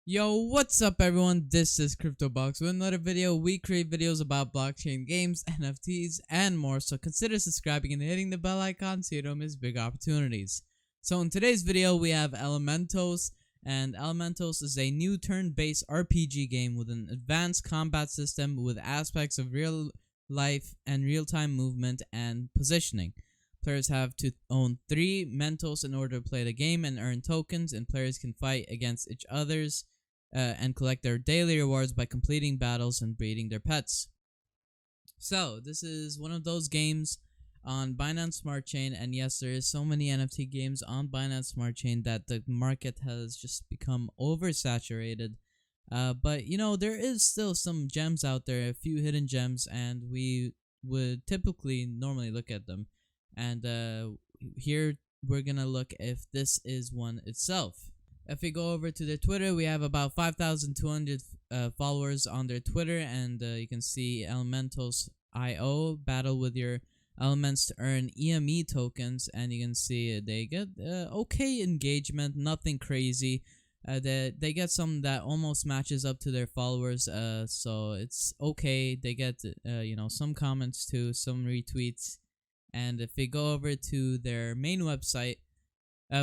Yo, what's up everyone? This is CryptoBox with another video. We create videos about blockchain games, NFTs, and more, so consider subscribing and hitting the bell icon so you don't miss big opportunities. So in today's video, we have Elementos, and Elementos is a new turn-based RPG game with an advanced combat system with aspects of real life and real-time movement and positioning. Players have to own 3 Mentos in order to play the game and earn tokens, and players can fight against each other's and collect their daily rewards by completing battles and breeding their pets. So this is one of those games on Binance Smart Chain, and yes, there is so many NFT games on Binance Smart Chain that the market has just become oversaturated. But you know, there is still some gems out there, a few hidden gems, and we would typically normally look at them. And here we're gonna look if this is one itself. If we go over to their Twitter, we have about 5,200 followers on their Twitter, and you can see Elementos IO battle with your elements to earn EMM tokens, and you can see they get okay engagement, nothing crazy. They get some that almost matches up to their followers, so it's okay. They get some comments too, some retweets, and if we go over to their main website,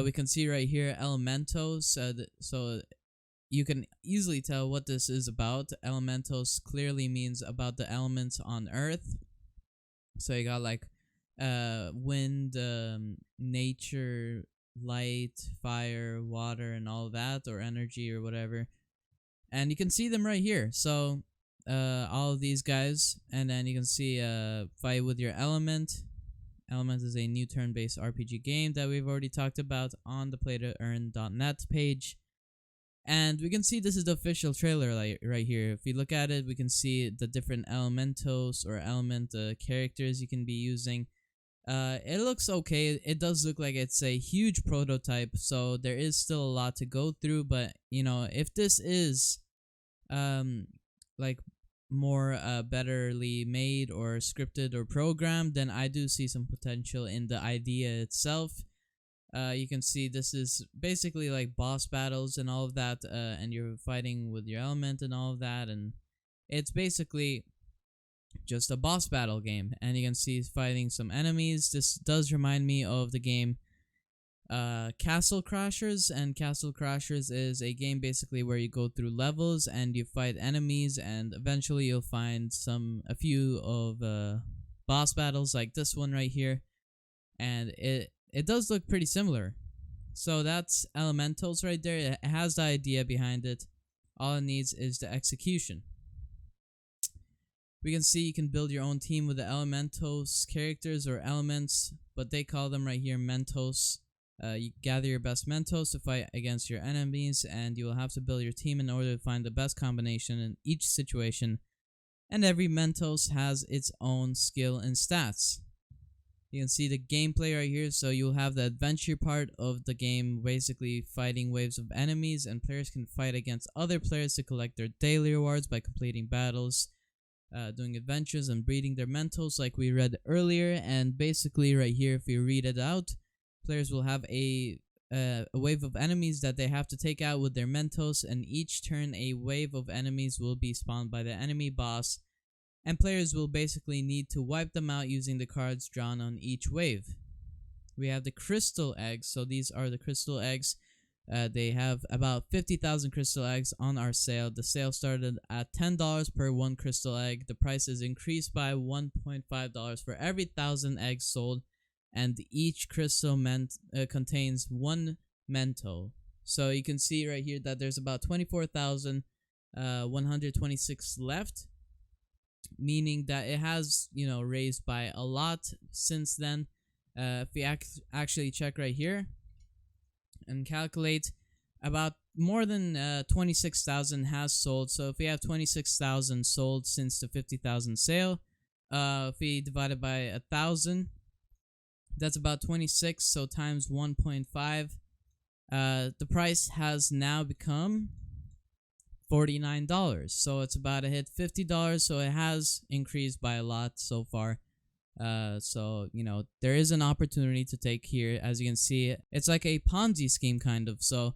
we can see right here Elementos, so you can easily tell what this is about. Elementos clearly means about the elements on Earth. So you got like wind, nature, light, fire, water, and all that, or energy or whatever. And you can see them right here. So all of these guys, and then you can see fight with your element. Elements is a new turn-based RPG game that we've already talked about on the play-to-earn.net page. And we can see this is the official trailer right here. If we look at it, we can see the different elementos or element characters you can be using. It looks okay. It does look like it's a huge prototype, so there is still a lot to go through. But, you know, if this is like more betterly made or scripted or programmed, then I do see some potential in the idea itself. You can see this is basically like boss battles and all of that, and you're fighting with your element and all of that, and it's basically just a boss battle game. And you can see fighting some enemies. This does remind me of the game Castle Crashers, and Castle Crashers is a game basically where you go through levels and you fight enemies, and eventually you'll find a few of boss battles like this one right here, and it does look pretty similar. So that's Elementals right there. It has the idea behind it. All it needs is the execution. We can see you can build your own team with the Elementos characters or elements, but they call them right here Mentos. You gather your best Mentos to fight against your enemies, and you will have to build your team in order to find the best combination in each situation. And every Mentos has its own skill and stats. You can see the gameplay right here, so you'll have the adventure part of the game, basically fighting waves of enemies, and players can fight against other players to collect their daily rewards by completing battles, doing adventures, and breeding their Mentos like we read earlier. And basically right here, if you read it out, players will have a wave of enemies that they have to take out with their Mentos, and each turn a wave of enemies will be spawned by the enemy boss, and players will basically need to wipe them out using the cards drawn on each wave. We have the crystal eggs, so these are the crystal eggs. They have about 50,000 crystal eggs on our sale. The sale started at $10 per 1 crystal egg. The price is increased by $1.5 for every 1,000 eggs sold, and each crystal contains 1 mento. So you can see right here that there's about 24,126 left, meaning that it has, raised by a lot since then. If we actually check right here and calculate, about more than 26,000 has sold. So if we have 26,000 sold since the 50,000 sale, if we divide it by 1,000, that's about 26, so times 1.5. The price has now become $49, so it's about to hit $50, so it has increased by a lot so far. So there is an opportunity to take here. As you can see, it's like a Ponzi scheme kind of. So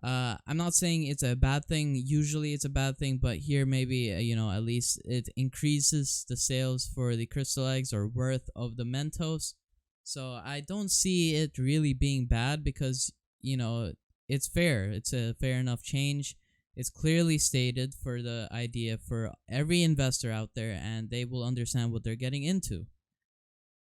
I'm not saying it's a bad thing. Usually it's a bad thing, but here maybe at least it increases the sales for the crystal eggs or worth of the Mentos. So I don't see it really being bad because it's fair. It's a fair enough change. It's clearly stated for the idea for every investor out there, and they will understand what they're getting into.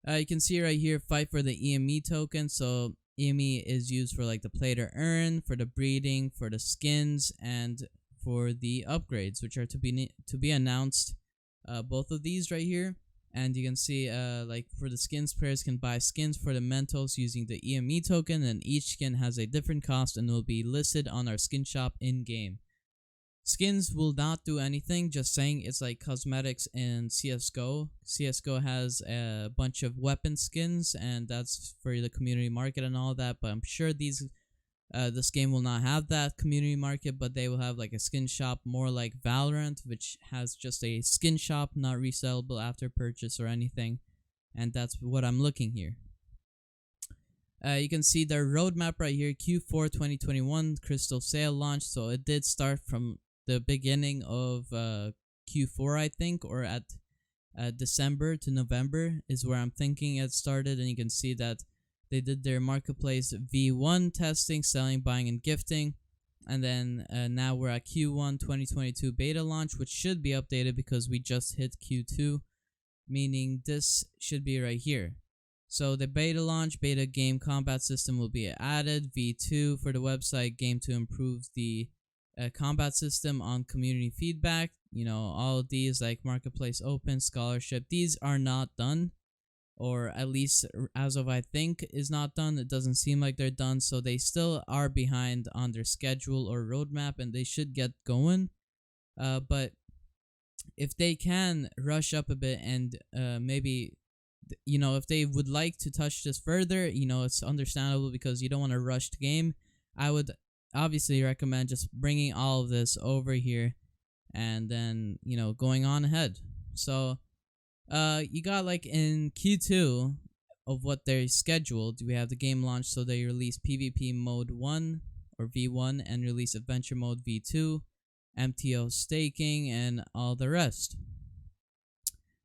You can see right here, fight for the EME token. So EME is used for like the play to earn, for the breeding, for the skins, and for the upgrades, which are to be announced. Both of these right here, and you can see like for the skins, players can buy skins for the Mentos using the EME token, and each skin has a different cost and will be listed on our skin shop in game. Skins will not do anything, just saying. It's like cosmetics in CSGO. CSGO has a bunch of weapon skins, and that's for the community market and all that, but I'm sure this game will not have that community market, but they will have like a skin shop more like Valorant, which has just a skin shop, not resellable after purchase or anything, and that's what I'm looking here. You can see their roadmap right here, Q4 2021 Crystal Sale launch, so it did start from the beginning of Q4, I think, or at December to November is where I'm thinking it started, and you can see that they did their marketplace V1 testing, selling, buying, and gifting, and then now we're at Q1 2022 beta launch, which should be updated because we just hit Q2, meaning this should be right here. So the beta launch, beta game combat system will be added, V2 for the website, game to improve the combat system on community feedback. All of these like marketplace open, scholarship, these are not done, or at least as of I think is not done. It doesn't seem like they're done, so they still are behind on their schedule or roadmap, and they should get going. But if they can rush up a bit and maybe if they would like to touch this further, it's understandable because you don't want to rush the game. I would obviously recommend just bringing all of this over here and then going on ahead. So you got like in Q2 of what they're scheduled, we have the game launch, so they release PvP mode 1 or V1 and release adventure mode V2, MTO staking, and all the rest.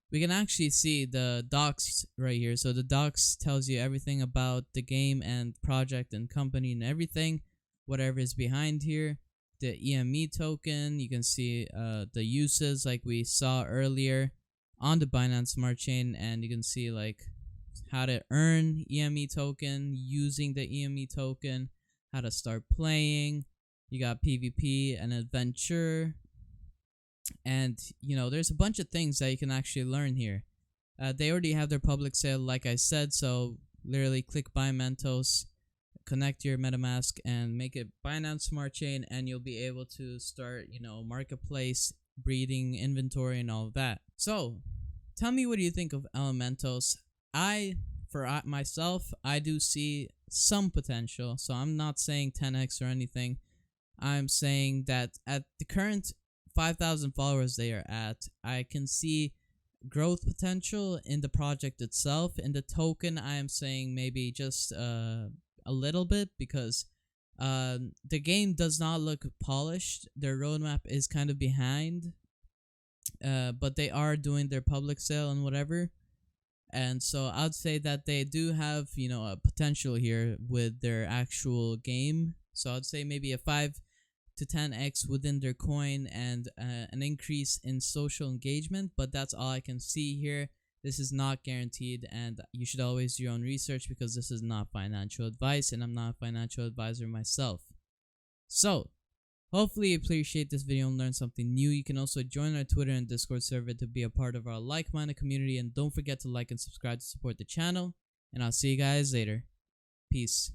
We can actually see the docs right here. So the docs tells you everything about the game and project and company and everything, whatever is behind here. The EME token, you can see the uses like we saw earlier on the Binance Smart Chain, and you can see like how to earn EME token, using the EME token, how to start playing. You got PvP and adventure, and there's a bunch of things that you can actually learn here. They already have their public sale, like I said, so literally click buy Mentos, connect your MetaMask, and make it Binance Smart Chain, and you'll be able to start marketplace, breeding, inventory, and all of that. So tell me, what do you think of Elementos? For myself, I do see some potential, so I'm not saying 10x or anything. I'm saying that at the current 5,000 followers they are at, I can see growth potential in the project itself. In the token, I am saying maybe just a little bit, because the game does not look polished. Their roadmap is kind of behind, but they are doing their public sale and whatever. And so I'd say that they do have a potential here with their actual game. So I'd say maybe a 5 to 10x within their coin, and an increase in social engagement, but that's all I can see here. This is not guaranteed, and you should always do your own research because this is not financial advice, and I'm not a financial advisor myself. So hopefully you appreciate this video and learn something new. You can also join our Twitter and Discord server to be a part of our like-minded community, and don't forget to like and subscribe to support the channel, and I'll see you guys later. Peace.